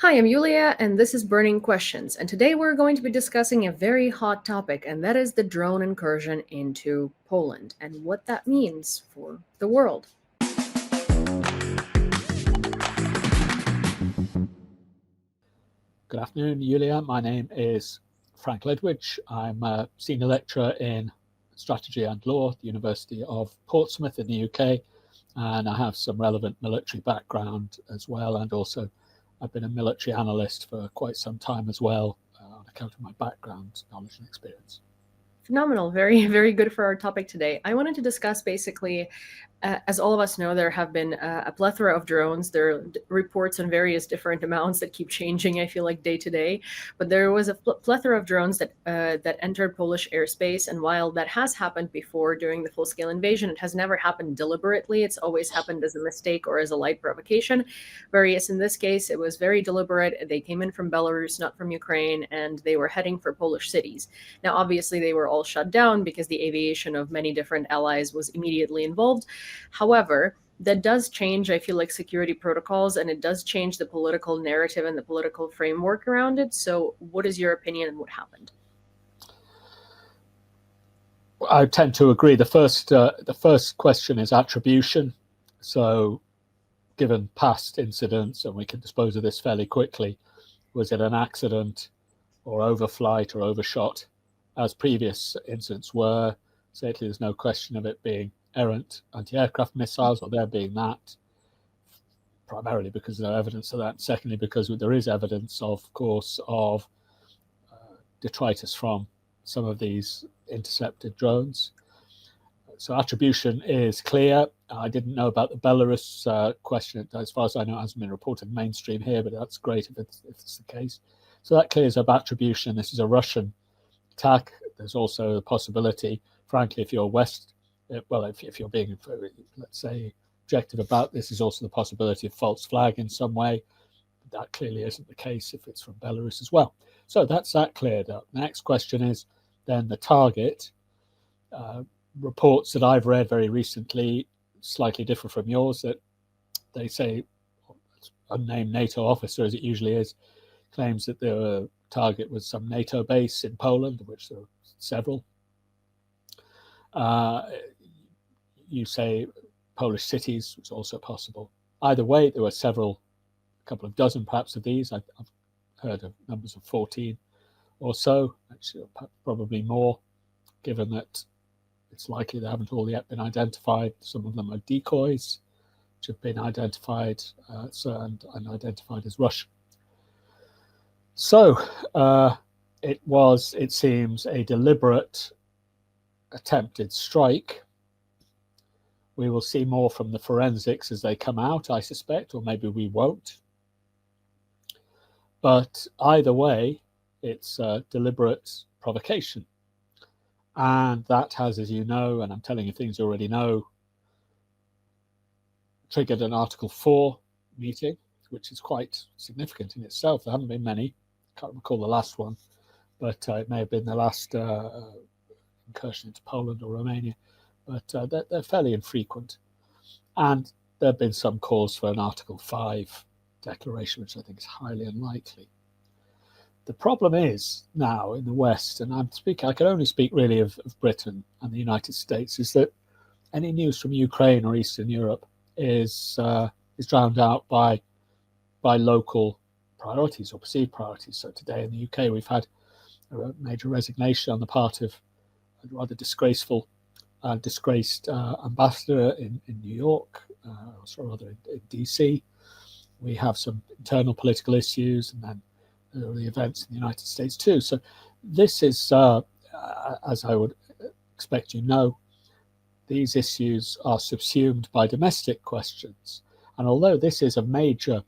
Hi, I'm Yulia, and this is Burning Questions. And today we're going to be discussing a very hot topic, and that is the drone incursion into Poland and what that means for the world. Good afternoon, Yulia. My name is Frank Ledwidge. I'm a senior lecturer in strategy and law at the University of Portsmouth in the UK, and I have some relevant military background as well, and also I've been a military analyst for quite some time as well, on account of my background, knowledge and experience. Phenomenal. Very, very good for our topic today. I wanted to discuss basically, as all of us know, there have been a plethora of drones. There are reports on various different amounts that keep changing, I feel like, day to day. But there was a plethora of drones that entered Polish airspace. And while that has happened before during the full-scale invasion, it has never happened deliberately. It's always happened as a mistake or as a light provocation. Whereas in this case, it was very deliberate. They came in from Belarus, not from Ukraine, and they were heading for Polish cities. Now, obviously, they were all shut down because the aviation of many different allies was immediately involved. However, that does change, I feel like, security protocols, and it does change the political narrative and the political framework around it. So what is your opinion on what happened? I tend to agree. The first question is attribution. So given past incidents, and we can dispose of this fairly quickly, was it an accident or overflight or overshot, as previous incidents were? Certainly there's no question of it being errant anti-aircraft missiles, or there being that, primarily because there's no evidence of that. Secondly, because there is evidence, of course, of detritus from some of these intercepted drones. So attribution is clear. I didn't know about the Belarus question. As far as I know, it hasn't been reported mainstream here, but that's great if it's the case. So that clears up attribution. This is a Russian attack. There's also the possibility, frankly, if you're if you're being, let's say, objective about this, is also the possibility of false flag in some way. That clearly isn't the case if it's from Belarus as well. So that's that cleared up. The next question is then the target. Reports that I've read very recently, slightly different from yours, that they say, unnamed NATO officer, as it usually is, claims that the target was some NATO base in Poland, of which there are several. You say Polish cities was also possible. Either way, there were several, a couple of dozen perhaps of these. I've heard of numbers of 14 or so, actually probably more, given that it's likely they haven't all yet been identified. Some of them are decoys, which have been identified and identified as Russian. So it was, it seems, a deliberate attempted strike. We will see more from the forensics as they come out, I suspect, or maybe we won't. But either way, it's a deliberate provocation. And that has, as you know, and I'm telling you things you already know, triggered an Article 4 meeting, which is quite significant in itself. There haven't been many. I can't recall the last one, but it may have been the last incursion into Poland or Romania. But they're fairly infrequent. And there have been some calls for an Article 5 declaration, which I think is highly unlikely. The problem is now in the West, and I can only speak really of Britain and the United States, is that any news from Ukraine or Eastern Europe is drowned out by local priorities or perceived priorities. So today in the UK, we've had a major resignation on the part of a rather disgraced ambassador in New York, or rather in DC. We have some internal political issues, and then the events in the United States too. So this is, as I would expect you know, these issues are subsumed by domestic questions. And although this is a major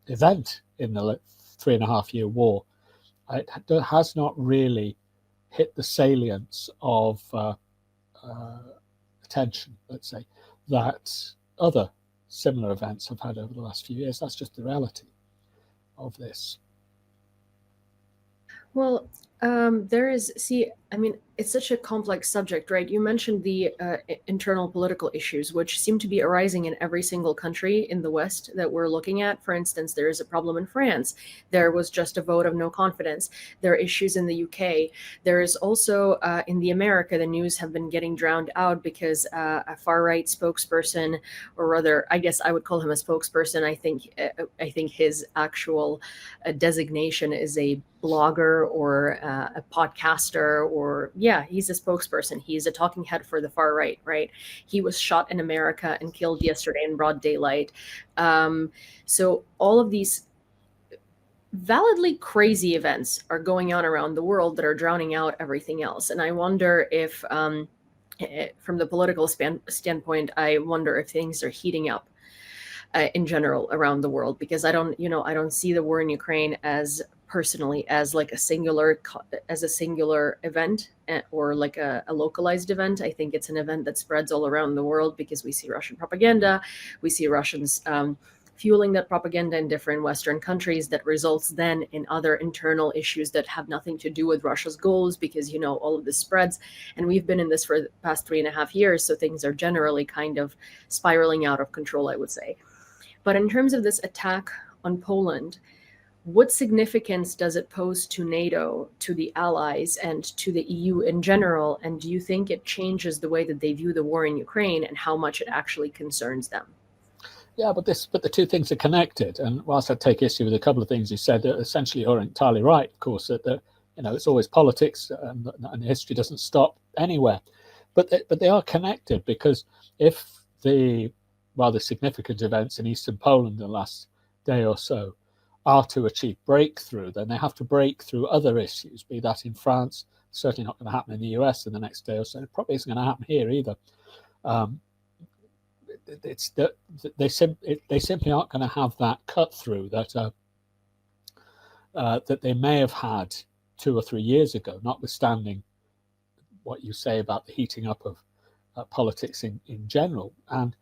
event in the 3.5-year war, it has not really hit the salience of attention, let's say, that other similar events have had over the last few years. That's just the reality of this. Well, There is, see, I mean, it's such a complex subject, right? You mentioned the internal political issues, which seem to be arising in every single country in the West that we're looking at. For instance, there is a problem in France. There was just a vote of no confidence. There are issues in the UK. There is also in the America, the news have been getting drowned out because a far right spokesperson, or rather, I guess I would call him a spokesperson. I think his actual designation is a blogger or a podcaster, or yeah, he's a spokesperson. He's a talking head for the far right, right? He was shot in America and killed yesterday in broad daylight. So all of these validly crazy events are going on around the world that are drowning out everything else. And I wonder if, from the political standpoint, I wonder if things are heating up in general around the world, because I don't see the war in Ukraine as personally as like a singular event, or like a localized event. I think it's an event that spreads all around the world because we see Russian propaganda, we see Russians fueling that propaganda in different Western countries that results then in other internal issues that have nothing to do with Russia's goals, because all of this spreads, and we've been in this for the past 3.5 years, so things are generally kind of spiraling out of control, I would say. But in terms of this attack on Poland, what significance does it pose to NATO, to the allies, and to the EU in general? And do you think it changes the way that they view the war in Ukraine and how much it actually concerns them? Yeah, but the two things are connected. And whilst I take issue with a couple of things you said, essentially you're entirely right. Of course, that it's always politics, and history doesn't stop anywhere. But they are connected, because if the rather significant events in eastern Poland in the last day or so are to achieve breakthrough, then they have to break through other issues, be that in France, certainly not going to happen in the US in the next day or so. It probably isn't going to happen here either. It's that they simply aren't going to have that cut through that that they may have had 2 or 3 years ago, notwithstanding what you say about the heating up of politics in general. And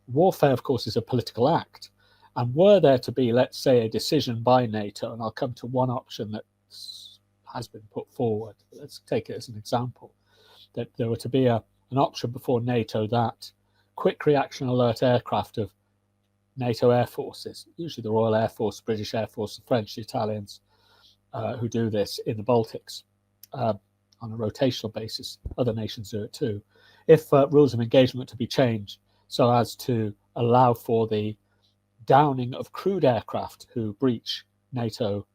warfare, of course, is a political act. And were there to be, let's say, a decision by NATO, and I'll come to one option that has been put forward, let's take it as an example, that there were to be an option before NATO that quick reaction alert aircraft of NATO air forces, usually the Royal Air Force, British Air Force, the French, the Italians, who do this in the Baltics on a rotational basis. Other nations do it too. If rules of engagement to be changed so as to allow for the downing of crewed aircraft who breach NATO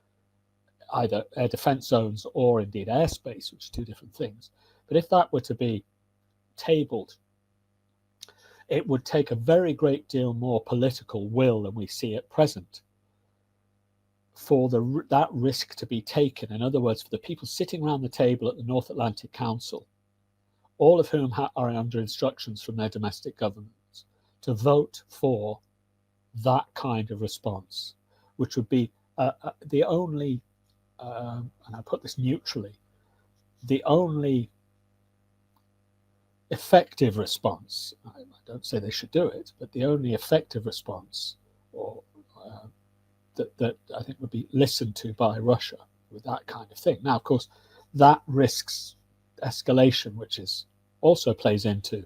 either air defense zones or indeed airspace, which are two different things. But if that were to be tabled, it would take a very great deal more political will than we see at present for that risk to be taken. In other words, for the people sitting around the table at the North Atlantic Council, all of whom are under instructions from their domestic governments, to vote for that kind of response, which would be the only, and I put this neutrally, the only effective response. I don't say they should do it, but the only effective response, or that I think would be listened to by Russia with that kind of thing. Now, of course, that risks escalation, which is also plays into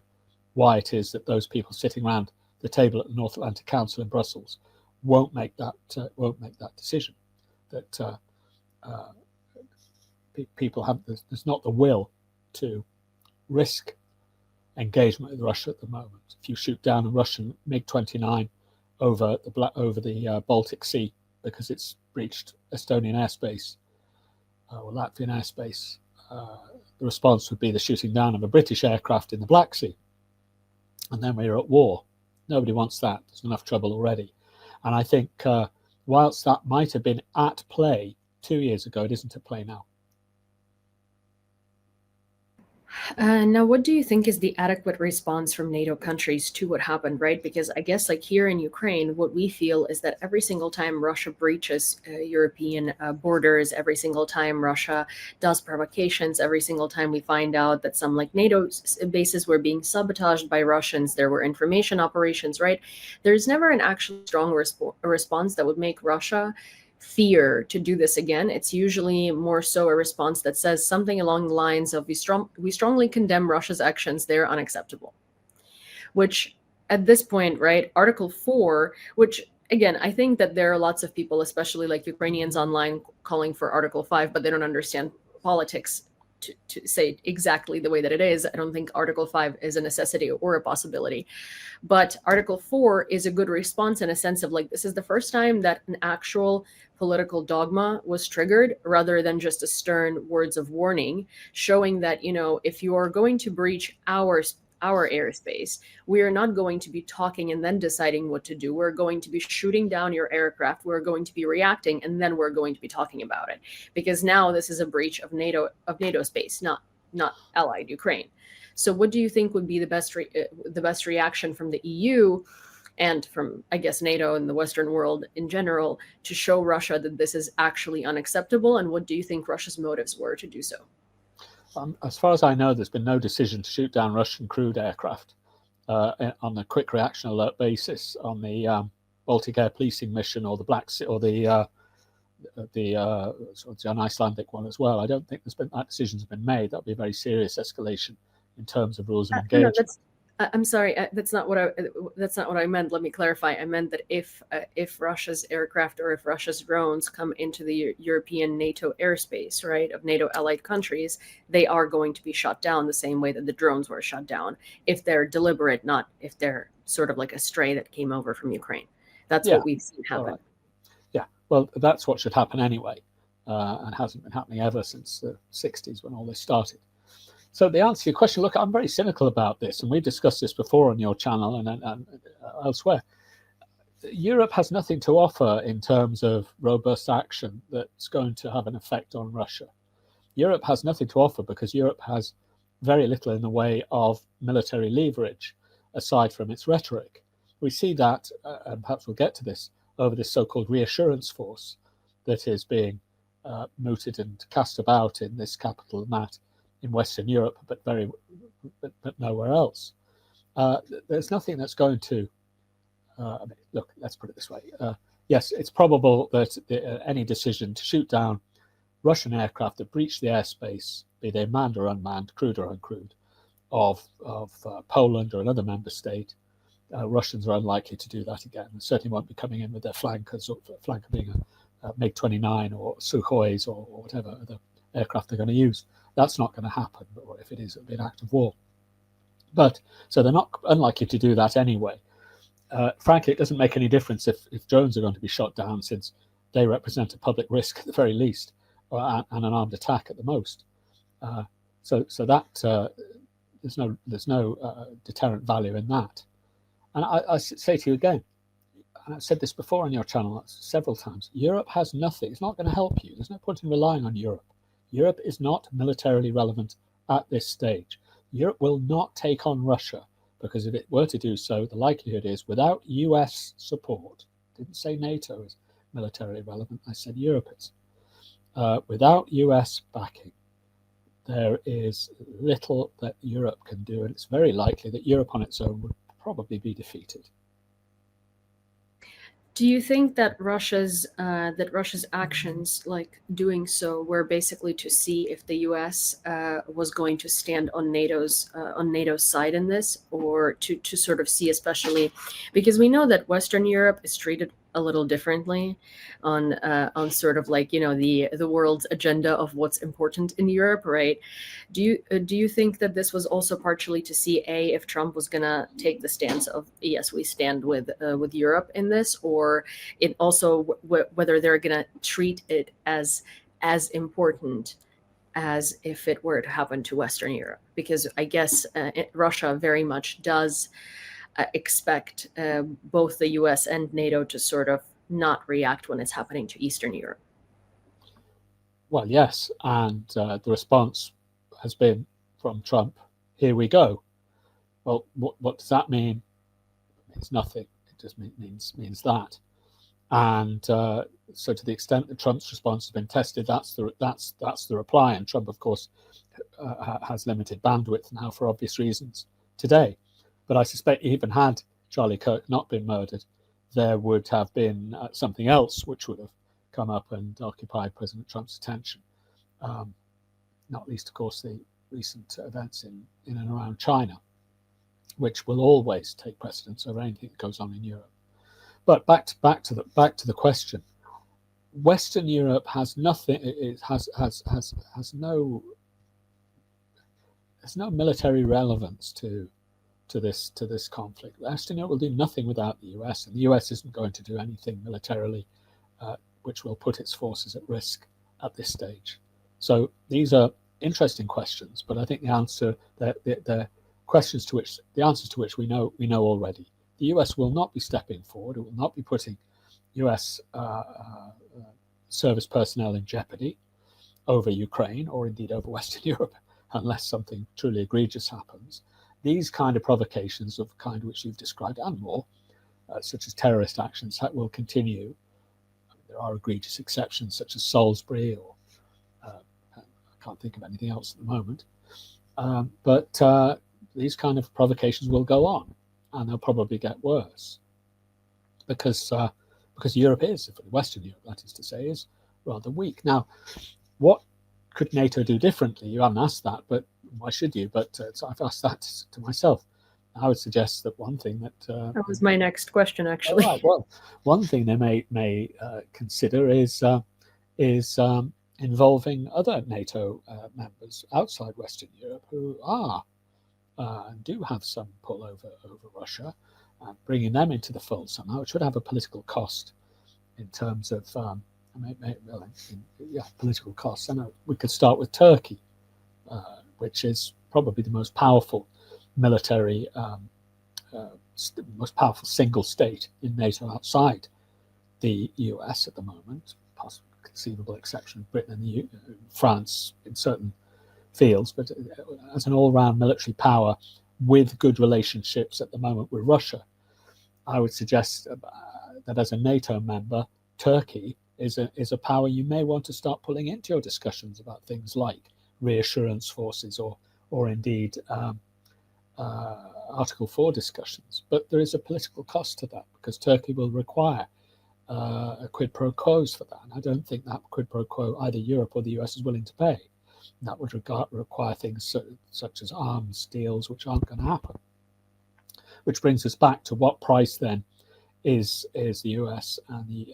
why it is that those people sitting around the table at the North Atlantic Council in Brussels won't make that decision. That people have, there's not the will to risk engagement with Russia at the moment. If you shoot down a Russian MiG-29 over the Baltic Sea because it's breached Estonian airspace or Latvian airspace, the response would be the shooting down of a British aircraft in the Black Sea, and then we're at war. Nobody wants that. There's enough trouble already. And I think whilst that might have been at play 2 years ago, it isn't at play now. Now, what do you think is the adequate response from NATO countries to what happened, right? Because I guess, like here in Ukraine, what we feel is that every single time Russia breaches European borders, every single time Russia does provocations, every single time we find out that some like NATO bases were being sabotaged by Russians, there were information operations, right? There's never an actually strong response that would make Russia fear to do this again. It's usually more so a response that says something along the lines of, we strongly condemn Russia's actions, they're unacceptable. Which at this point, right, Article 4, which again, I think that there are lots of people, especially like Ukrainians online, calling for Article 5, but they don't understand politics to say exactly the way that it is. I don't think Article 5 is a necessity or a possibility. But Article 4 is a good response in a sense of like, this is the first time that an actual political dogma was triggered rather than just a stern words of warning, showing that, if you are going to breach our airspace, we are not going to be talking and then deciding what to do. We're going to be shooting down your aircraft. We're going to be reacting, and then we're going to be talking about it. Because now this is a breach of NATO space, not allied Ukraine. So what do you think would be the best reaction from the EU and from, I guess, NATO and the Western world in general to show Russia that this is actually unacceptable? And what do you think Russia's motives were to do so? As far as I know, there's been no decision to shoot down Russian crewed aircraft on a quick reaction alert basis on the Baltic Air Policing mission or the Black Sea or the Icelandic one as well. I don't think that decision's been made. That'd be a very serious escalation in terms of rules of engagement. No, I'm sorry, that's not what I meant. Let me clarify. I meant that if Russia's aircraft or if Russia's drones come into the European NATO airspace, right, of NATO allied countries, they are going to be shot down the same way that the drones were shot down, if they're deliberate, not if they're sort of like a stray that came over from Ukraine. That's what we've seen happen. Right. Yeah, well, that's what should happen anyway, and hasn't been happening ever since the 60s when all this started. So the answer to your question, look, I'm very cynical about this, and we've discussed this before on your channel and elsewhere. Europe has nothing to offer in terms of robust action that's going to have an effect on Russia. Europe has nothing to offer because Europe has very little in the way of military leverage, aside from its rhetoric. We see that, and perhaps we'll get to this, over this so-called reassurance force that is being mooted and cast about in this capital and that in Western Europe, but nowhere else. There's nothing that's going to. Look, let's put it this way. Yes, it's probable that any decision to shoot down Russian aircraft that breach the airspace, be they manned or unmanned, crewed or uncrewed, of Poland or another member state, Russians are unlikely to do that again. They certainly won't be coming in with their flankers, or flanker being a MiG-29 or Sukhois or whatever other aircraft they're going to use. That's not going to happen, or if it is, it'll be an act of war. But so they're not unlikely to do that anyway. Frankly, it doesn't make any difference if drones are going to be shot down, since they represent a public risk at the very least, and an armed attack at the most. So that there's no deterrent value in that. And I say to you again, and I've said this before on your channel several times, Europe has nothing. It's not going to help you. There's no point in relying on Europe. Europe is not militarily relevant at this stage. Europe will not take on Russia, because if it were to do so, the likelihood is, without US support, I didn't say NATO is militarily relevant, I said Europe is. Without US backing, there is little that Europe can do, and it's very likely that Europe on its own would probably be defeated. Do you think that Russia's actions, like doing so, were basically to see if the U.S. Was going to stand on NATO's side in this, or to sort of see, especially because we know that Western Europe is treated a little differently on sort of like, the world's agenda of what's important in Europe, right? Do you think that this was also partially to see if Trump was gonna take the stance of, yes, we stand with Europe in this, or it also whether they're gonna treat it as important as if it were to happen to Western Europe? Because I guess Russia very much does expect both the US and NATO to sort of not react when it's happening to Eastern Europe. Well, yes, and the response has been from Trump, here we go. Well, what does that mean? It means nothing. It just means that. And so to the extent that Trump's response has been tested, that's the reply. And Trump, of course, has limited bandwidth now for obvious reasons today. But I suspect even had Charlie Kirk not been murdered, there would have been something else which would have come up and occupy President Trump's attention. Not least, of course, the recent events in and around China, which will always take precedence over anything that goes on in Europe. But back to the question. Western Europe has nothing. It has no. There's no military relevance to this conflict. Western Europe will do nothing without the US, and the US isn't going to do anything militarily which will put its forces at risk at this stage. So these are interesting questions, but I think the answers to which we know already. The US will not be stepping forward. It will not be putting US service personnel in jeopardy over Ukraine or indeed over Western Europe, unless something truly egregious happens. These kind of provocations of the kind which you've described and more, such as terrorist actions, will continue. I mean, there are egregious exceptions such as Salisbury, or I can't think of anything else at the moment. But these kind of provocations will go on, and they'll probably get worse because Europe is, Western Europe, that is to say, is rather weak. Now, what could NATO do differently? You haven't asked that, but why should you? But so I've asked that to myself. I would suggest that one thing that was my next question, actually. Right, well, one thing they may consider is involving other NATO members outside Western Europe who are and do have some pull over Russia, and bringing them into the fold somehow. It should have a political cost in terms of political costs. And we could start with Turkey, which is probably the most powerful military, most powerful single state in NATO outside the US at the moment, possible conceivable exception of Britain and France in certain fields, but as an all-round military power with good relationships at the moment with Russia. I would suggest that as a NATO member, Turkey is a power you may want to start pulling into your discussions about things like reassurance forces or indeed Article 4 discussions. But there is a political cost to that, because Turkey will require a quid pro quos for that. And I don't think that quid pro quo either Europe or the US is willing to pay. And that would require things such as arms deals, which aren't going to happen. Which brings us back to what price then is the US and the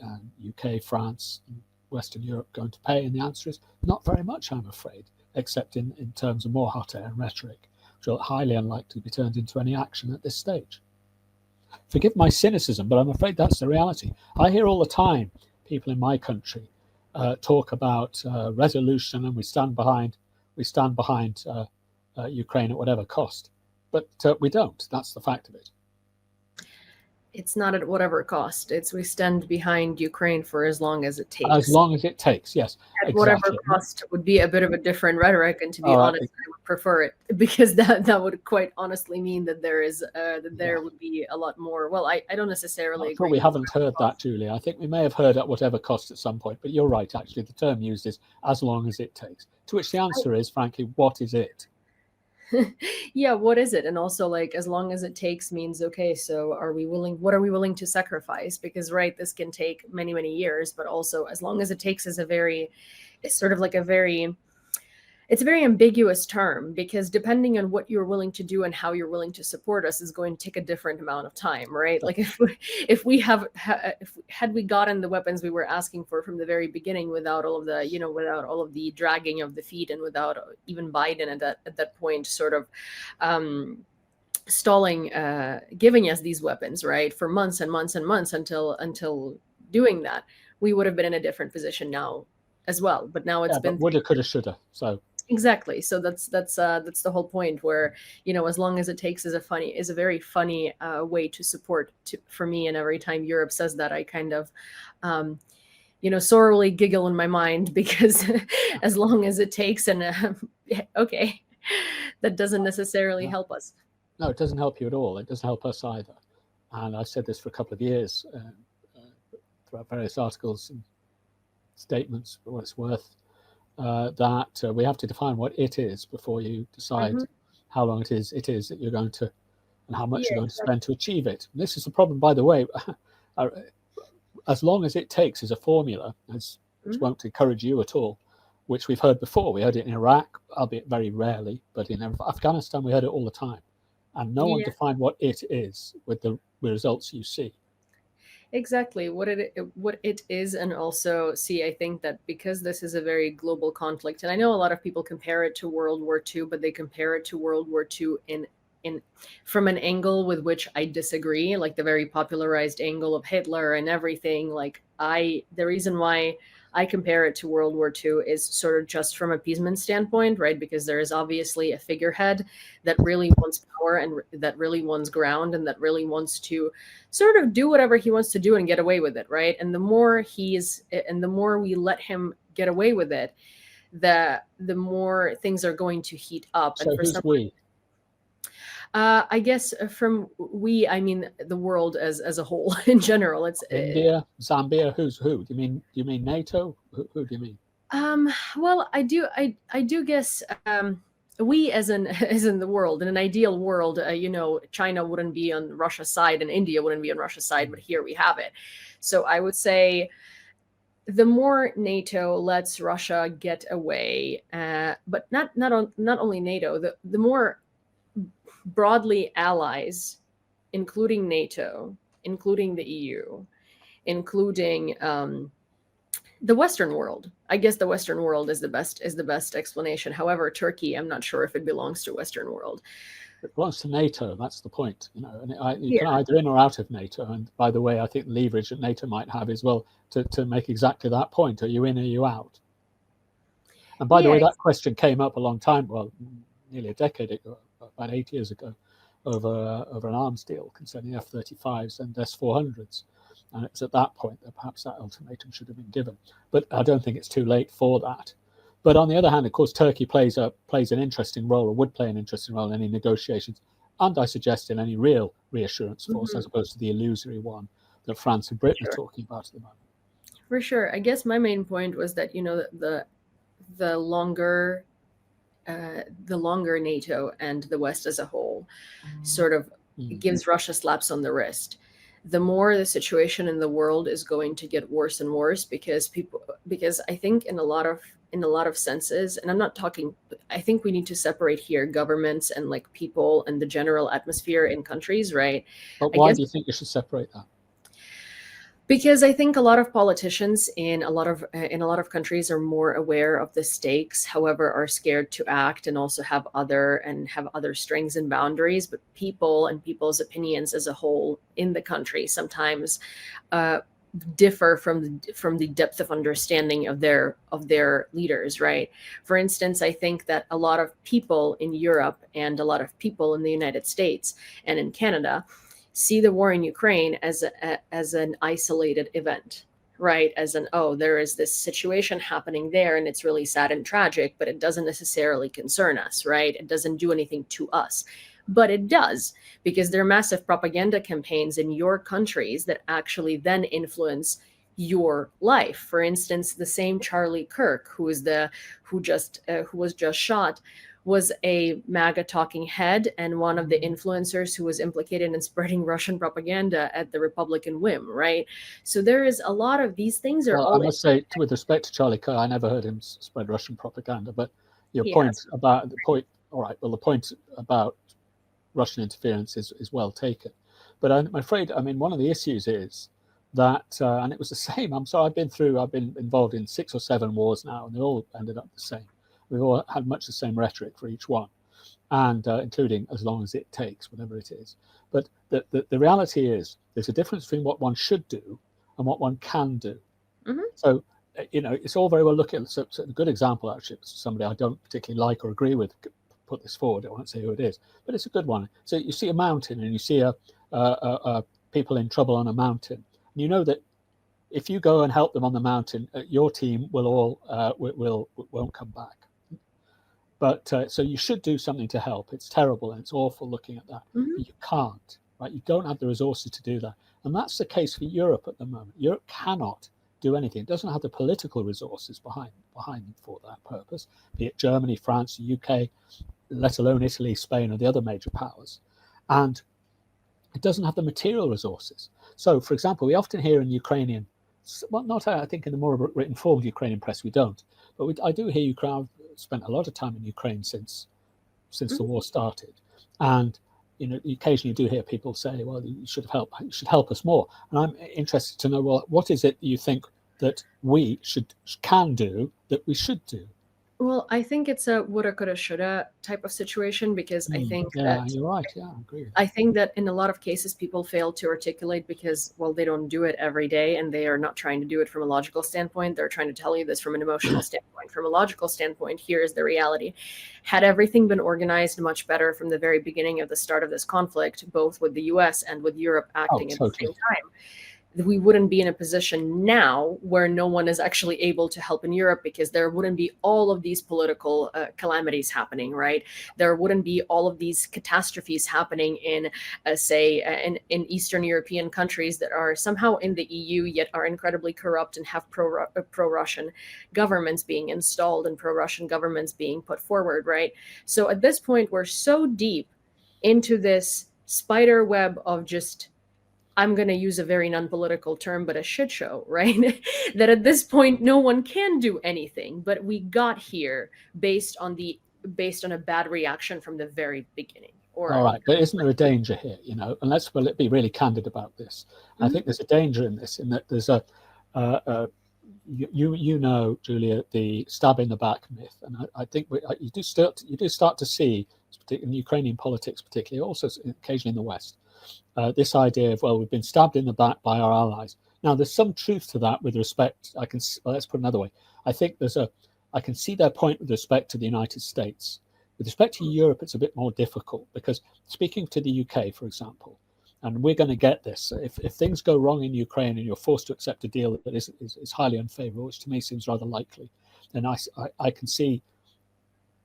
UK, France, and Western Europe going to pay? And the answer is not very much, I'm afraid, except in terms of more hot air and rhetoric, which are highly unlikely to be turned into any action at this stage. Forgive my cynicism, but I'm afraid that's the reality. I hear all the time people in my country talk about resolution, and we stand behind Ukraine at whatever cost, but we don't. That's the fact of it. It's not at whatever cost. It's we stand behind Ukraine for as long as it takes. As long as it takes, yes. At exactly. whatever cost would be a bit of a different rhetoric, and to be honest, I would prefer it, because that would quite honestly mean that there would be a lot more. Well, I don't necessarily agree. We haven't heard that, Julie. I think we may have heard at whatever cost at some point, but you're right, actually. The term used is as long as it takes, to which the answer is, frankly, what is it? Yeah, what is it? And also, like, as long as it takes means, okay, so what are we willing to sacrifice? Because, right, this can take many, many years, but also as long as it takes is it's a very ambiguous term, because depending on what you're willing to do and how you're willing to support us is going to take a different amount of time, right? Like if we had we gotten the weapons we were asking for from the very beginning without all of the, without all of the dragging of the feet, and without even Biden at that point sort of stalling, giving us these weapons, right, for months and months and months until doing that, we would have been in a different position now as well. But now it's been woulda, coulda, shoulda. So exactly. So that's the whole point, where, as long as it takes is a very funny way to support for me. And every time Europe says that, I kind of sorely giggle in my mind, because as long as it takes, and okay, that doesn't necessarily help us. No, it doesn't help you at all. It doesn't help us either. And I've said this for a couple of years throughout various articles and statements, for what it's worth, that we have to define what it is before you decide how long it is that you're going to, and how much you're going to spend to achieve it. And this is the problem, by the way. as long as it takes is a formula, which won't encourage you at all, which we've heard before. We heard it in Iraq, albeit very rarely, but in Afghanistan we heard it all the time. And no one defined what it is with the results you see. Exactly what it is. And also, see, I think that because this is a very global conflict, and I know a lot of people compare it to World War II, but they compare it to World War II in from an angle with which I disagree, like the very popularized angle of Hitler and everything. Like the reason why I compare it to World War II is sort of just from appeasement standpoint, right? Because there is obviously a figurehead that really wants power and that really wants ground and that really wants to sort of do whatever he wants to do and get away with it, right? And the more we let him get away with it, the more things are going to heat up. So who's we? I guess from we, I mean the world as a whole in general. It's India, Zambia. Who's who? Do you mean NATO? Who do you mean? Well, I do guess we as in the world. In an ideal world, China wouldn't be on Russia's side and India wouldn't be on Russia's side, but here we have it. So I would say the more NATO lets Russia get away, but not only NATO, the more broadly allies, including NATO, including the EU, including the Western world. I guess the Western world is the best explanation. However, Turkey, I'm not sure if it belongs to Western world. It belongs to NATO. That's the point. And you can either in or out of NATO. And by the way, I think the leverage that NATO might have is to make exactly that point. Are you in or are you out? And by the way, that question came up a long time, nearly a decade ago, about 8 years ago, over an arms deal concerning F-35s and S-400s. And it's at that point that perhaps that ultimatum should have been given. But I don't think it's too late for that. But on the other hand, of course, Turkey plays an interesting role, or would play an interesting role in any negotiations, and I suggest in any real reassurance force, as opposed to the illusory one that France and Britain are talking about at the moment. For sure. I guess my main point was that, the longer NATO and the West as a whole sort of gives Russia slaps on the wrist, the more the situation in the world is going to get worse and worse, because I think in a lot of senses, and I'm not talking, I think we need to separate here governments and like people and the general atmosphere in countries, right? But why do you think you should separate that? Because I think a lot of politicians in a lot of countries are more aware of the stakes, however, are scared to act and also have other strings and boundaries. But people and people's opinions as a whole in the country sometimes differ from the depth of understanding of their leaders, right? For instance, I think that a lot of people in Europe and a lot of people in the United States and in Canada see the war in Ukraine as an isolated event, right? As there is this situation happening there and it's really sad and tragic, but it doesn't necessarily concern us, right? It doesn't do anything to us. But it does, because there are massive propaganda campaigns in your countries that actually then influence your life. For instance, the same Charlie Kirk, who was just shot, was a MAGA talking head and one of the influencers who was implicated in spreading Russian propaganda at the Republican whim, right? So there is a lot of these things are. Well, I must say, with respect to Charlie Kirk, I never heard him spread Russian propaganda. But your point about the point about Russian interference is well taken. But I'm afraid, one of the issues is that, and it was the same. I've been involved in 6 or 7 wars now, and they all ended up the same. We've all had much the same rhetoric for each one, and including as long as it takes, whatever it is. But the reality is there's a difference between what one should do and what one can do. Mm-hmm. So, it's all very well looking. So a good example, actually, somebody I don't particularly like or agree with put this forward. I won't say who it is, but it's a good one. So you see a mountain and you see people in trouble on a mountain. And you know that if you go and help them on the mountain, your team won't come back. But so you should do something to help. It's terrible and it's awful looking at that. Mm-hmm. But you can't, right? You don't have the resources to do that. And that's the case for Europe at the moment. Europe cannot do anything. It doesn't have the political resources behind them for that purpose, be it Germany, France, the UK, let alone Italy, Spain, or the other major powers. And it doesn't have the material resources. So, for example, we often hear in Ukrainian well, not I think in the more informed Ukrainian press we don't, but I do hear Ukraine. I've spent a lot of time in Ukraine since the war started, and occasionally you do hear people say, "Well, you should help us more." And I'm interested to know, well, what is it you think that we can do that we should do? Well, I think it's a woulda, coulda, shoulda type of situation, because I think that you're right. Yeah, I agree. I think that in a lot of cases people fail to articulate because, well, they don't do it every day, and they are not trying to do it from a logical standpoint. They're trying to tell you this from an emotional standpoint. From a logical standpoint, here is the reality. Had everything been organized much better from the very beginning of the start of this conflict, both with the US and with Europe acting at the same time, we wouldn't be in a position now where no one is actually able to help in Europe, because there wouldn't be all of these political calamities happening, right? There wouldn't be all of these catastrophes happening in, in Eastern European countries that are somehow in the EU, yet are incredibly corrupt and have pro-Russian governments being installed and pro-Russian governments being put forward, right? So at this point, we're so deep into this spider web of just, I'm going to use a very non-political term, but a shit show, right? That at this point, no one can do anything, but we got here based on a bad reaction from the very beginning. All right, but isn't there a danger here, and let's be really candid about this. I think there's a danger in this, in that there's Julia, the stab in the back myth, and I think you do start to see, in Ukrainian politics particularly, also occasionally in the West, this idea of, well, we've been stabbed in the back by our allies. Now, there's some truth to that with respect. Let's put it another way. I think I can see their point with respect to the United States. With respect to Europe, it's a bit more difficult, because speaking to the UK, for example, and we're going to get this, if things go wrong in Ukraine and you're forced to accept a deal that is highly unfavorable, which to me seems rather likely, then I can see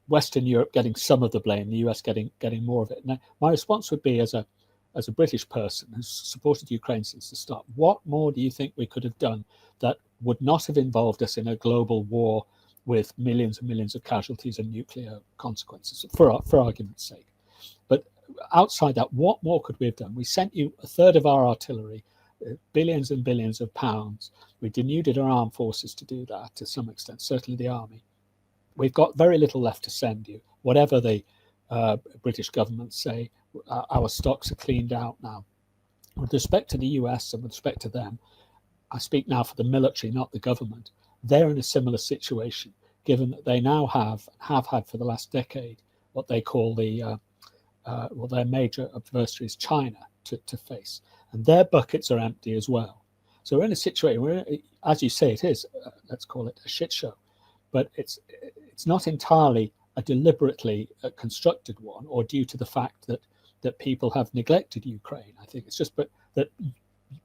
Western Europe getting some of the blame, the US getting more of it. Now, my response would be, as a British person who's supported Ukraine since the start, what more do you think we could have done that would not have involved us in a global war with millions and millions of casualties and nuclear consequences, for argument's sake? But outside that, what more could we have done? We sent you a third of our artillery, billions and billions of pounds. We denuded our armed forces to do that to some extent, certainly the army. We've got very little left to send you. Whatever the British government say, our stocks are cleaned out now. With respect to the US and with respect to them, I speak now for the military, not the government. They're in a similar situation, given that they now have had for the last decade what they call their major adversary is China to face, and their buckets are empty as well. So we're in a situation where, as you say, it is let's call it a shit show, but it's not entirely a deliberately constructed one, or due to the fact that people have neglected Ukraine. I think it's just that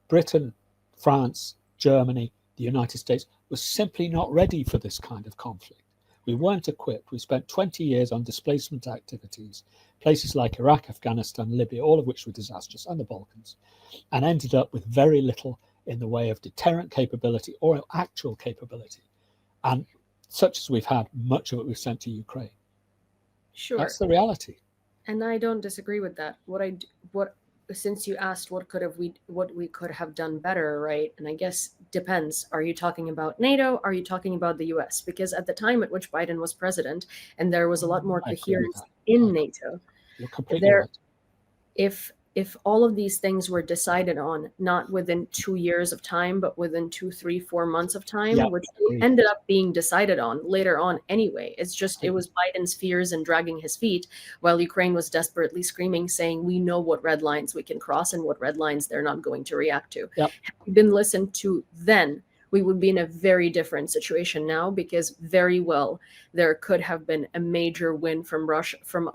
Britain, France, Germany, the United States was simply not ready for this kind of conflict. We weren't equipped. We spent 20 years on displacement activities, places like Iraq, Afghanistan, Libya, all of which were disastrous, and the Balkans, and ended up with very little in the way of deterrent capability or actual capability. And such as we've had, much of it we've sent to Ukraine. Sure. That's the reality. And I don't disagree with that. Since you asked what we could have done better, right? And I guess depends. Are you talking about NATO? Are you talking about the US? Because at the time at which Biden was president, and there was a lot more coherence in NATO, you're completely right. If all of these things were decided on, not within 2 years of time, but within 2, 3, 4 months of time, which ended up being decided on later on anyway. It's just, it was Biden's fears and dragging his feet, while Ukraine was desperately screaming, saying, we know what red lines we can cross and what red lines they're not going to react to. Had we been listened to then, we would be in a very different situation now, because very well there could have been a major win from Russia, from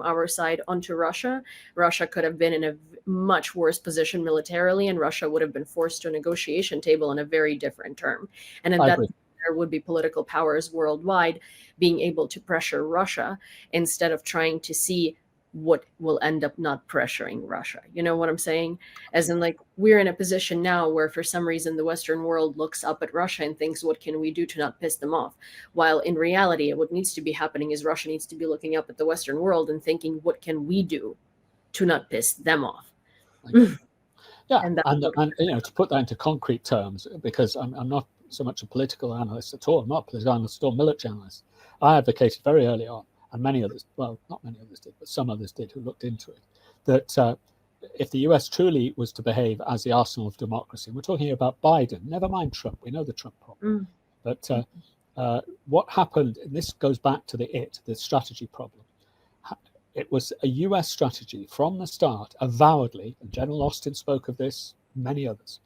our side onto Russia. Russia could have been in a much worse position militarily, and Russia would have been forced to a negotiation table on a very different term. And at that, there would be political powers worldwide being able to pressure Russia instead of trying to see what will end up not pressuring Russia. You know what I'm saying? As in, like, we're in a position now where for some reason the Western world looks up at Russia and thinks, what can we do to not piss them off? While in reality, what needs to be happening is Russia needs to be looking up at the Western world and thinking, what can we do to not piss them off? Yeah, And that's and to put that into concrete terms, because I'm not so much a political analyst at all. I'm not a political analyst or military analyst. I advocated very early on, and many others, well, not many others did, but some others did who looked into it, that if the US truly was to behave as the arsenal of democracy, we're talking about Biden, never mind Trump, we know the Trump problem, but what happened, and this goes back to the strategy problem. It was a US strategy from the start, avowedly, and General Austin spoke of this, many others,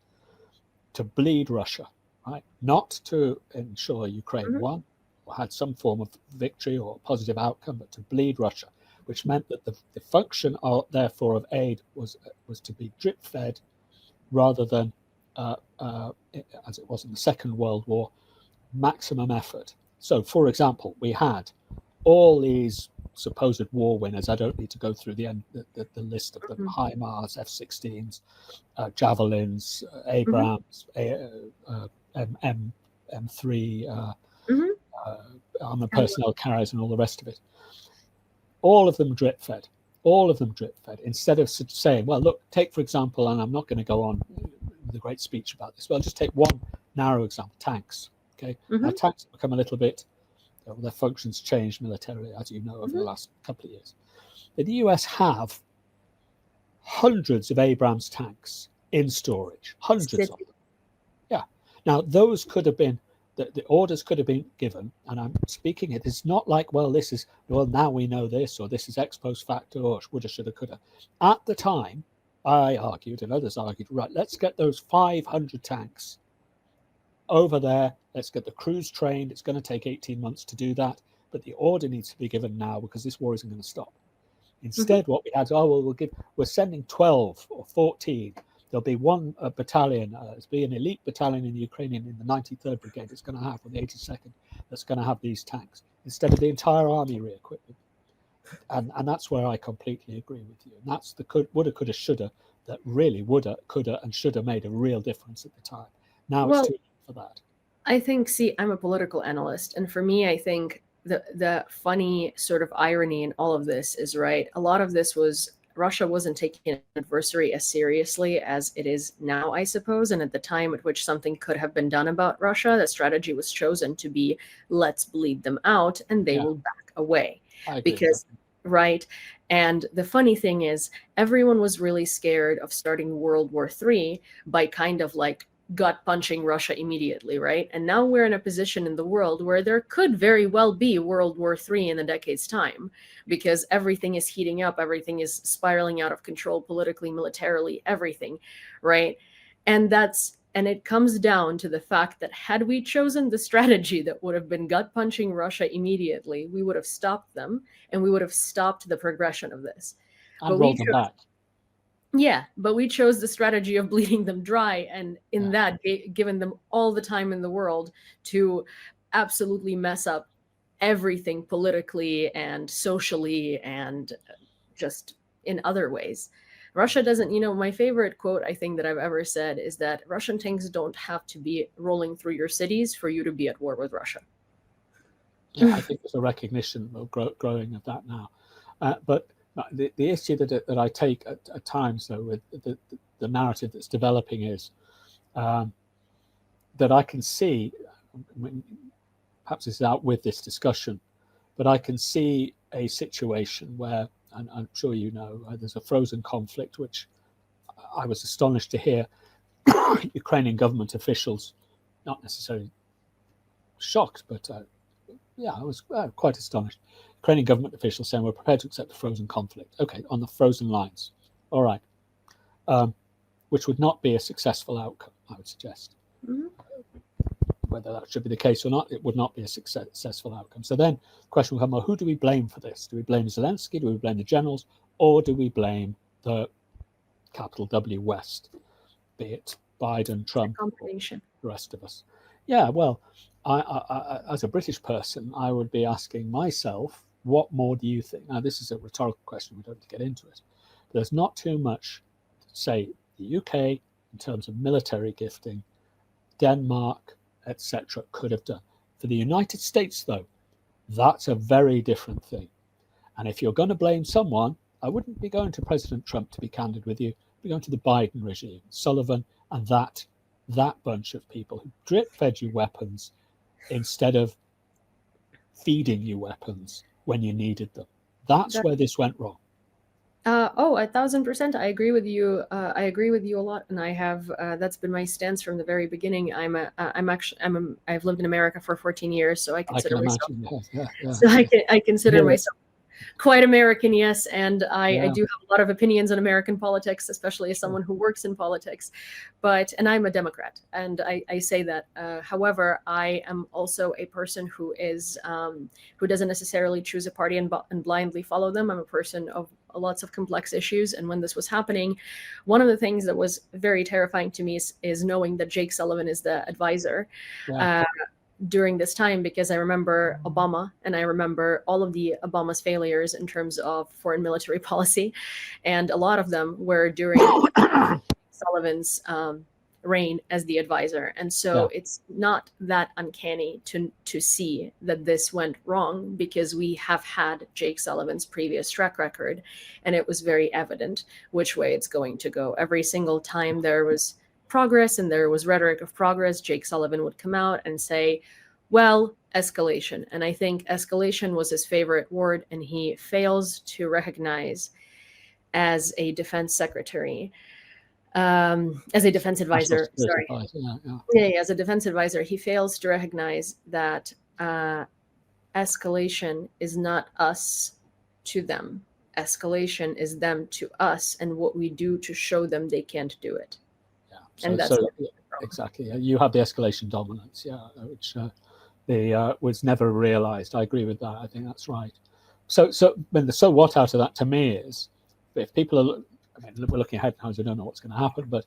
to bleed Russia, right? Not to ensure Ukraine won or had some form of victory or positive outcome, but to bleed Russia, which meant that the function, therefore, of aid was to be drip fed rather than, as it was in the Second World War, maximum effort. So, for example, we had all these supposed war winners. I don't need to go through the list of them: HIMARS, F-16s, Javelins, Abrams, M3, armored personnel carriers, and all the rest of it. All of them drip fed. All of them drip fed. Instead of saying, well, look, take for example, and I'm not going to go on with a great speech about this, but I'll just take one narrow example: tanks. Okay, now tanks have become a little bit. Their functions changed militarily, as you know, over the last couple of years. But the US have hundreds of Abrams tanks in storage, hundreds of them. Yeah. Now, those could have been, the orders could have been given, and I'm speaking it, it's not like, well, this is, well, now we know this, or this is ex post facto, or woulda, shoulda, coulda. At the time, I argued, and others argued, right, let's get those 500 tanks over there. Let's get the crews trained. It's going to take 18 months to do that, but the order needs to be given now because this war isn't going to stop. Instead, what we had is, we're sending 12 or 14. There'll be one battalion, there'll be an elite battalion in the Ukrainian in the 93rd Brigade that's going to have, or the 82nd, that's going to have these tanks, instead of the entire army re-equipment. And that's where I completely agree with you. And that's the woulda, coulda, shoulda that really woulda, coulda, and shoulda made a real difference at the time. Now it's too late for that. I think, I'm a political analyst, and for me, I think the funny sort of irony in all of this is, right, a lot of this was Russia wasn't taking an adversary as seriously as it is now, I suppose. And at the time at which something could have been done about Russia, the strategy was chosen to be, let's bleed them out and they will back away. Because, right. And the funny thing is, everyone was really scared of starting World War III by kind of like gut punching Russia immediately, right? And now we're in a position in the world where there could very well be World War III in a decade's time, because everything is heating up, everything is spiraling out of control politically, militarily, everything, right? And it comes down to the fact that had we chosen the strategy that would have been gut punching Russia immediately, we would have stopped them and we would have stopped the progression of this. And rolled them back. Yeah, but we chose the strategy of bleeding them dry, and that given them all the time in the world to absolutely mess up everything politically and socially and just in other ways. Russia doesn't, my favorite quote I think that I've ever said is that Russian tanks don't have to be rolling through your cities for you to be at war with Russia. Yeah, I think there's a recognition of growing of that now. But the issue that I take at times, though, with the narrative that's developing is that I can see, perhaps it's out with this discussion, but I can see a situation where, and I'm sure you know, there's a frozen conflict, which I was astonished to hear Ukrainian government officials, not necessarily shocked, but I was quite astonished. Ukrainian government officials saying we're prepared to accept a frozen conflict. Okay, on the frozen lines. All right. Which would not be a successful outcome, I would suggest. Whether that should be the case or not, it would not be a successful outcome. So then the question will come, well, who do we blame for this? Do we blame Zelensky? Do we blame the generals? Or do we blame the capital W West, be it Biden, Trump, or the rest of us? Yeah, well, I, as a British person, I would be asking myself, what more do you think? Now, this is a rhetorical question. We don't have to get into it. But there's not too much to say the UK, in terms of military gifting, Denmark, etc., could have done. For the United States, though, that's a very different thing. And if you're going to blame someone, I wouldn't be going to President Trump, to be candid with you. going to the Biden regime, Sullivan and that bunch of people who drip fed you weapons instead of feeding you weapons when you needed them. That's where this went wrong. 1,000%. I agree with you. I agree with you a lot, and I have that's been my stance from the very beginning. I've lived in America for 14 years, so I consider myself. So I consider myself quite American, yes, and I do have a lot of opinions on American politics, especially as someone who works in politics. And I'm a Democrat, and I say that. However, I am also a person who doesn't necessarily choose a party and blindly follow them. I'm a person of lots of complex issues, and when this was happening, one of the things that was very terrifying to me is knowing that Jake Sullivan is the advisor. During this time, because I remember Obama and I remember all of Obama's failures in terms of foreign military policy, and a lot of them were during Sullivan's reign as the advisor. And so it's not that uncanny to see that this went wrong, because we have had Jake Sullivan's previous track record, and it was very evident which way it's going to go. Every single time there was progress and there was rhetoric of progress, Jake Sullivan would come out and say, well, escalation. And I think escalation was his favorite word, and he fails to recognize as a defense secretary, as a defense advisor, as a defense advisor, he fails to recognize that escalation is not us to them. Escalation is them to us, and what we do to show them they can't do it. And that's exactly. You have the escalation dominance, which was never realized. I agree with that. I think that's right. So what out of that to me is, if people are, we're looking ahead now, so I don't know what's going to happen, but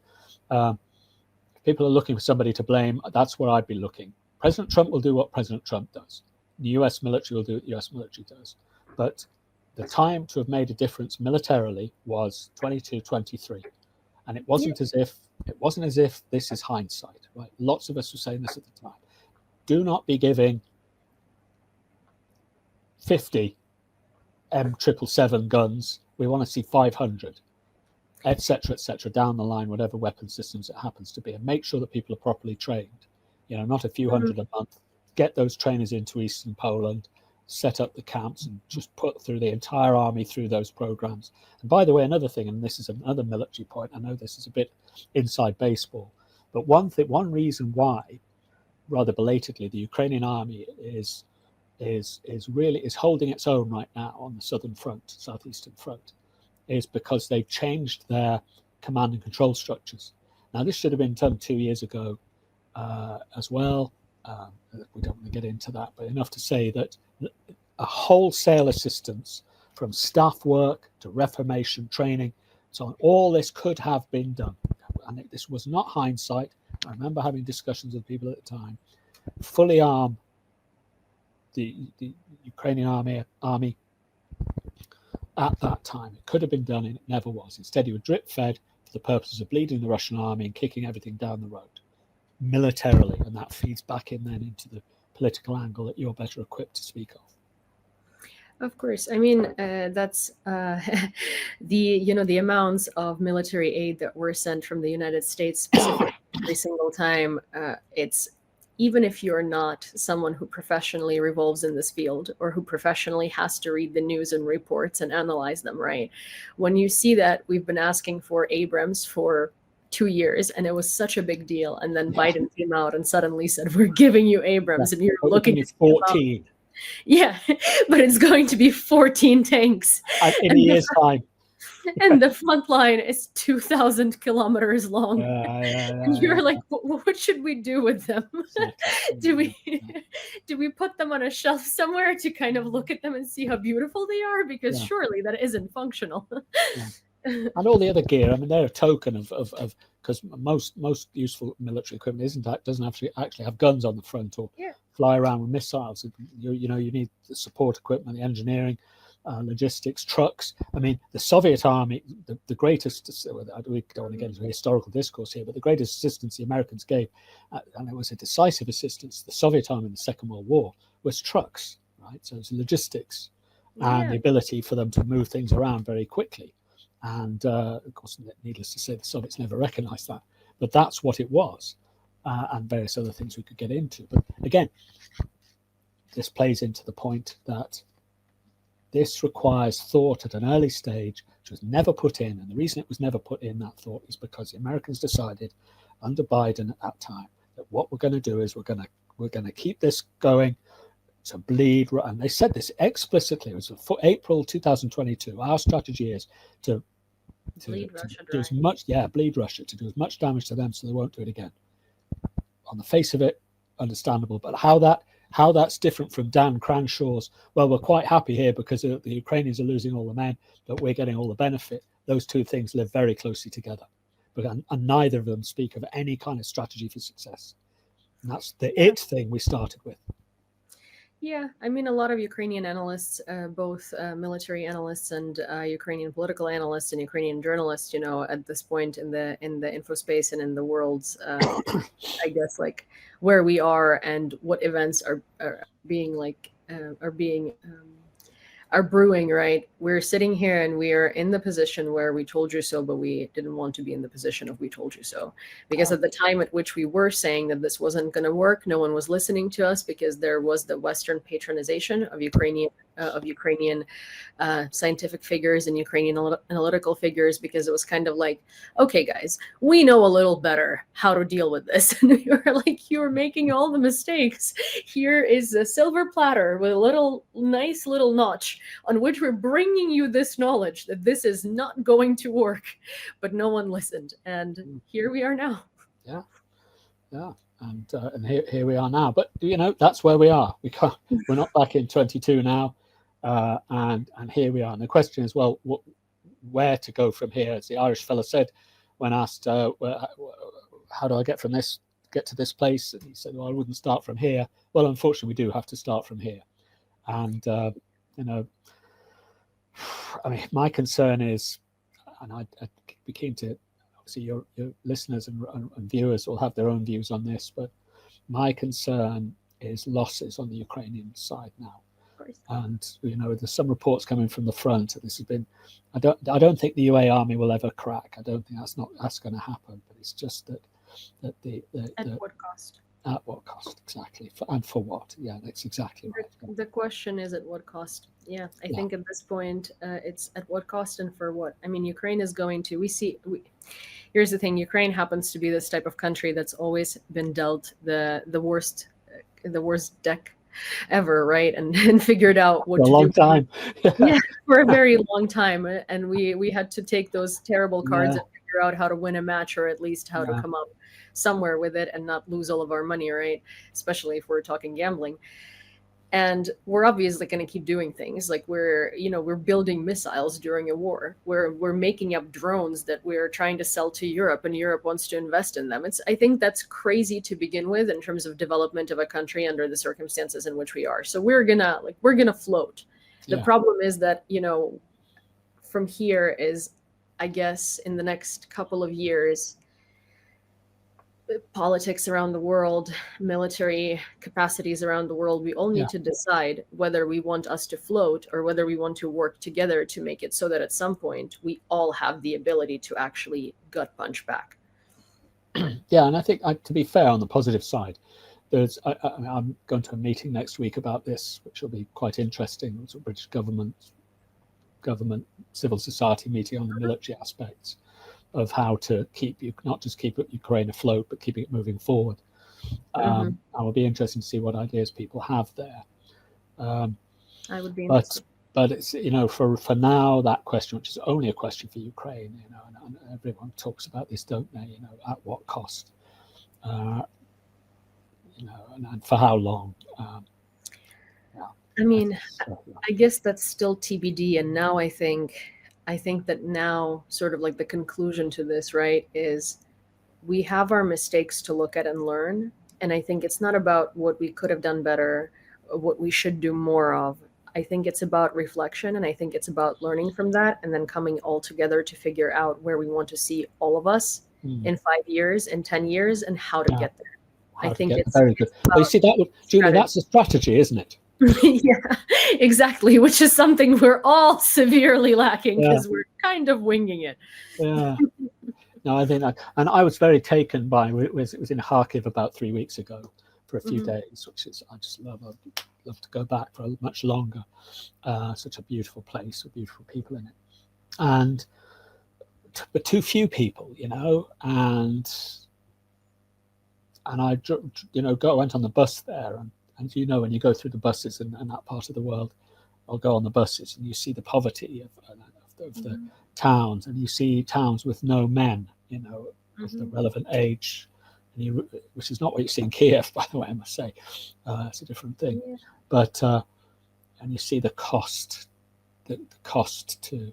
if people are looking for somebody to blame, that's where I'd be looking. President Trump will do what President Trump does. The US military will do what the US military does. But the time to have made a difference militarily was 22, 23. And it wasn't as if this is hindsight, right? Lots of us were saying this at the time. Do not be giving 50 M777 guns. We want to see 500, etc., down the line, whatever weapon systems it happens to be, and make sure that people are properly trained. Not a few hundred a month. Get those trainers into Eastern Poland, set up the camps, and just put through the entire army through those programs. And by the way, another thing, and this is another military point, I know this is a bit inside baseball, but one reason why, rather belatedly, the Ukrainian army is holding its own right now on the southeastern front, is because they've changed their command and control structures. Now, this should have been done 2 years ago as well. We don't want to get into that, but enough to say that a wholesale assistance from staff work to reformation training, so on, all this could have been done. And this was not hindsight. I remember having discussions with people at the time. Fully arm the Ukrainian army at that time. It could have been done, and it never was. Instead, you were drip fed for the purposes of bleeding the Russian army and kicking everything down the road militarily, and that feeds back in then into the political angle that you're better equipped to speak of. Of course. I mean, that's the amounts of military aid that were sent from the United States specifically every single time. It's, even if you're not someone who professionally revolves in this field or who professionally has to read the news and reports and analyze them, right? When you see that we've been asking for Abrams for 2 years and it was such a big deal, and then Biden came out and suddenly said, we're giving you Abrams, and you're looking at 14. Yeah, but it's going to be 14 tanks in a year's time. And the front line is 2,000 kilometers long. And you're like, what should we do with them? do we put them on a shelf somewhere to kind of look at them and see how beautiful they are? Because surely that isn't functional. And all the other gear, I mean, they're a token of because most useful military equipment doesn't actually have guns on the front or fly around with missiles. You need the support equipment, the engineering, logistics, trucks. I mean, the Soviet army, the greatest, we don't want to get into a historical discourse here, but the greatest assistance the Americans gave, and it was a decisive assistance, the Soviet army in the Second World War, was trucks, right? So it's logistics and the ability for them to move things around very quickly. And of course, needless to say, the Soviets never recognized that. But that's what it was, and various other things we could get into. But again, this plays into the point that this requires thought at an early stage, which was never put in. And the reason it was never put in, that thought, is because the Americans decided under Biden at that time that what we're going to do is we're going to keep this going to bleed. And they said this explicitly. It was for April 2022. Our strategy is to bleed Russia do as much, bleed Russia, to do as much damage to them so they won't do it again. On the face of it, understandable. But how that's different from Dan Cranshaw's, well, we're quite happy here because the Ukrainians are losing all the men, but we're getting all the benefit. Those two things live very closely together. And neither of them speak of any kind of strategy for success. And that's the thing we started with. Yeah, I mean, a lot of Ukrainian analysts, both military analysts and Ukrainian political analysts and Ukrainian journalists, at this point in the info space and in the world's, I guess, like where we are and what events are brewing, right? We're sitting here and we are in the position where we told you so, but we didn't want to be in the position of we told you so. Because at the time at which we were saying that this wasn't going to work, no one was listening to us because there was the Western patronization of Ukrainian scientific figures and Ukrainian analytical figures, because it was kind of like, okay, guys, we know a little better how to deal with this. And we were like, you're making all the mistakes. Here is a silver platter with a nice little notch on which we're bringing you this knowledge that this is not going to work. But no one listened. And here we are now. Yeah. And here we are now. But, that's where we are. We're not back in 22 now. And here we are. And the question is, well, where to go from here? As the Irish fellow said when asked, how do I get to this place? And he said, well, I wouldn't start from here. Well, unfortunately, we do have to start from here. And, I mean, my concern is, and I'd be keen to, obviously your listeners and viewers will have their own views on this, but my concern is losses on the Ukrainian side now. And there's some reports coming from the front. This has been, I don't think the UA army will ever crack. I don't think that's going to happen. But it's just that at what cost? At what cost, exactly, and for what? Yeah, that's exactly right. The question is at what cost? Yeah, I think at this point it's at what cost and for what. I mean, Ukraine is going to. Here's the thing: Ukraine happens to be this type of country that's always been dealt the worst deck ever, right? And figured out what to do. A long time. Yeah, for a very long time. And we had to take those terrible cards and figure out how to win a match, or at least how to come up somewhere with it and not lose all of our money, right? Especially if we're talking gambling. And we're obviously going to keep doing things like we're building missiles during a war. We're making up drones that we're trying to sell to Europe, and Europe wants to invest in them. I think that's crazy to begin with in terms of development of a country under the circumstances in which we are. So we're gonna float. The problem is that, from here is, I guess, in the next couple of years, politics around the world, military capacities around the world, we all need to decide whether we want us to float or whether we want to work together to make it so that at some point we all have the ability to actually gut punch back. Yeah, and I think, to be fair, on the positive side, I'm going to a meeting next week about this, which will be quite interesting. It's a British government civil society meeting on the military aspects of how to not just keep Ukraine afloat, but keeping it moving forward. I will be interested to see what ideas people have there. I would be interested. But it's, for now, that question, which is only a question for Ukraine, and everyone talks about this, don't they? At what cost? And for how long? I mean, I guess that's still TBD. And now I think that now sort of like the conclusion to this, right, is we have our mistakes to look at and learn. And I think it's not about what we could have done better, or what we should do more of. I think it's about reflection, and I think it's about learning from that and then coming all together to figure out where we want to see all of us in 5 years, in 10 years, and how to get there. I think it's very good. Well, you see, Julie, that's a strategy, isn't it? Yeah, exactly, which is something we're all severely lacking because we're kind of winging it. Yeah. No, I think and I was very taken by it was in Kharkiv about 3 weeks ago for a few days, which is I just love. I'd love to go back for much longer. Such a beautiful place with beautiful people in it, and but too few people, and I, went on the bus there, and when you go through the buses in that part of the world, I'll go on the buses and you see the poverty of the towns, and you see towns with no men, of the relevant age, which is not what you see in Kiev, by the way, I must say. It's a different thing. Yeah. But and you see the cost to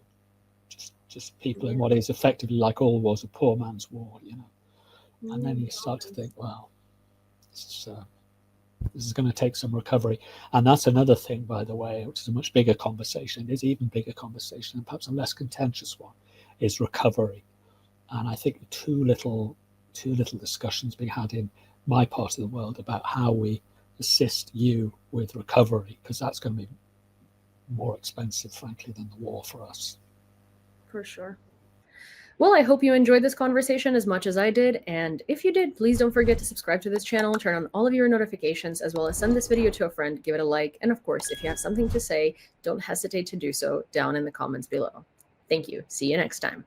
just people in what is effectively, like all wars, a poor man's war, and then you start to think, well, this is going to take some recovery. And that's another thing, by the way, which is a much bigger conversation. It is even bigger conversation, and perhaps a less contentious one, is recovery. And I think too little discussions being had in my part of the world about how we assist you with recovery, because that's going to be more expensive, frankly, than the war for us. For sure. Well, I hope you enjoyed this conversation as much as I did. And if you did, please don't forget to subscribe to this channel, turn on all of your notifications, as well as send this video to a friend, give it a like. And of course, if you have something to say, don't hesitate to do so down in the comments below. Thank you. See you next time.